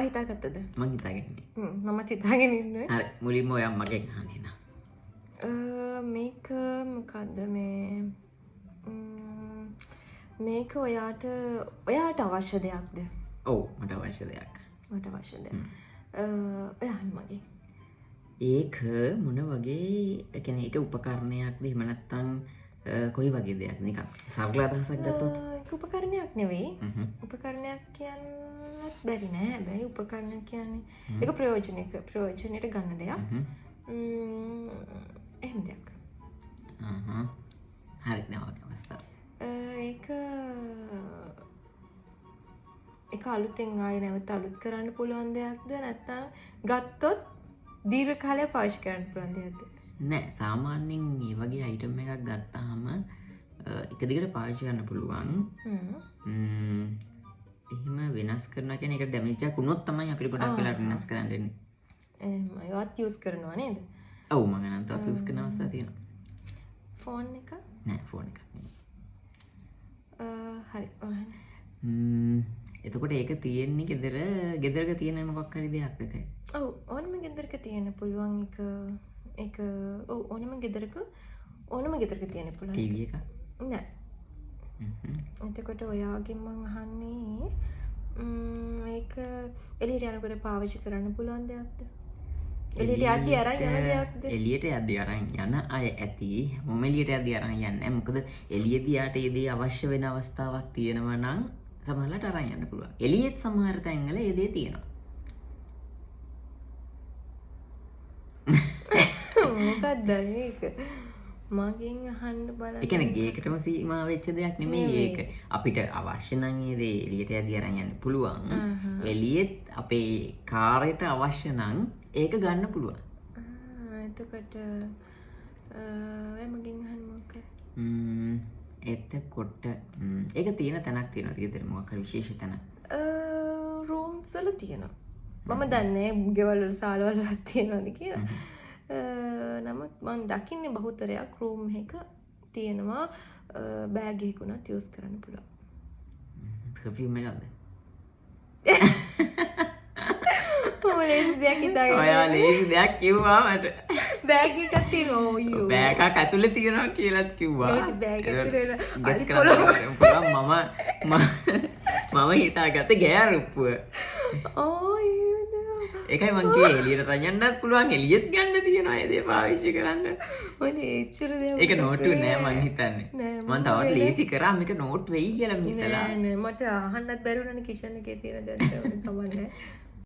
හිතාගත්තද? මං හිතාගෙන ඉන්නේ. මමත් හිතාගෙන ඉන්නේ. හරි මුලින්ම ඔයා මගෙන් අහන්නේ නා. මේක මොකද්ද මේ මේක ඔයාට අවශ්‍ය දෙයක්ද? ඔව් මට අවශ්‍ය දෙයක්. මට අවශ්‍ය දෙයක්. ඔයාන් මගේ. ඒක මොන වගේ ඒ කියන්නේ ඒක උපකරණයක්ද එහෙම නැත්නම් කොයි වගේ දෙයක් නිකන් සරල අදහසක් ගත්තොත් ඒක උපකරණයක් නෙවෙයි. උපකරණයක් කියන්නත් බැරි නෑ. හැබැයි උපකරණයක් කියන්නේ ඒක ප්‍රයෝජනෙට ගන්න දෙයක්. එහෙම දෙයක්. හරි දැන් ඔය අවස්ථාව. ඒක අලුතෙන් ආයෙ නැවත අලුත් කරන්න පුළුවන් දෙයක්ද නැත්නම් ගත්තොත් දීර්ඝ කාලයක් පාවිච්චි කරන්න පුළුවන් දෙයක්ද? නෑ සාමාන්‍යයෙන් මේ වගේ අයිටම් එකක් ගත්තාම එක දිගට පාවිච්චි කරන්න පුළුවන්. එහෙම වෙනස් කරනවා කියන්නේ ඒක ඩැමේජ් එකක් වුණොත් තමයි අපිට ගොඩක් වෙලා වෙනස් කරන්න වෙන්නේ. එහෙමයි. ඒවත් යූස් කරනවා නේද? ඔව් මම නම් තවත් යූස් කරන අවස්ථා තියෙනවා. ෆෝන් එක? නෑ ෆෝන් එකක් නෙමෙයි. හරි. එතකොට ඒක තියෙන්නේ ගෙදරක තියෙන මොකක් හරි දෙයක්ද කයි? ඔව් ඕනම ගෙදරක තියෙන්න පුළුවන් ඒක ඔව් ඕනම ගෙදරක තියෙන්න පුළුවන්. ටීවී එක? නෑ. එතකොට ඔයාගෙන් මං අහන්නේ මේක එළියට යනකොට පාවිච්චි කරන්න පුළුවන් දෙයක්ද? එළියට යද්දී අරන් යන දෙයක්ද? එළියට යද්දී අරන් යන අය ඇති. මොම එළියට යද්දී අරන් යන්නේ නැහැ. මොකද එළියදී යාට ඒ දේ අවශ්‍ය වෙන අවස්ථාවක් තියෙනවා නම් සමහරවිට අරන් යන්න පුළුවන්. එළියෙත් සමහර තැන්වල ඒ දේ තියෙනවා. මොකක්ද මේක? මගෙන් අහන්න බලන්න. ඒ කියන්නේ ගේකටම සීමා වෙච්ච දෙයක් නෙමෙයි ඒක. අපිට අවශ්‍ය නම් ඒ දේ එළියට යද්දී අරන් යන්න පුළුවන්. එළියෙත් අපේ කාර්යයට අවශ්‍ය නම් ඒක ගන්න පුළුවන්. එතකොට මගෙන් අහන්න මොකක්ද? එතකොට ඒක තියෙන තැනක් තියෙනවා ටිකද මොකක් හරි විශේෂ තැනක්? රූම්ස් වල තියෙනවා. මම දන්නේ ගෙවල් වල සාලවල තියෙනවද කියලා. නමුත් මම දකින්නේ බහුතරයක් රූම් එක තියෙනවා බෑග් එකකුණත් යූස් කරන්න පුළුවන්. පර්ෆියුම් එකක්ද? ලේසි දෙයක් හිතාගෙන. ඔයා ලේසි දෙයක් කිව්වා මට. බෑග් එකක් තියෙනවා ඔයෝ. බෑග් එකක් ඇතුලේ තියෙනවා කියලාත් කිව්වා. ඒක බෑග් ඇතුලේ මම හිතාගත්තේ ගෑරුප්පුව. ඒකයි මං කිව්වේ එළියට රජන්නත් පුළුවන් එළියෙත් ගන්න තියෙනවා ඒ දේ පාවිච්චි කරන්න. ඔය එච්චර දෙයක්. ඒක නෝටු නෑ මං හිතන්නේ. මං තවත් ලේසි කරා මේක නෝට් වෙයි කියලා හිතලා. නෑ මට අහන්නත් බැරි වුණානේ කිචන් එකේ තියෙන දේ තමයි.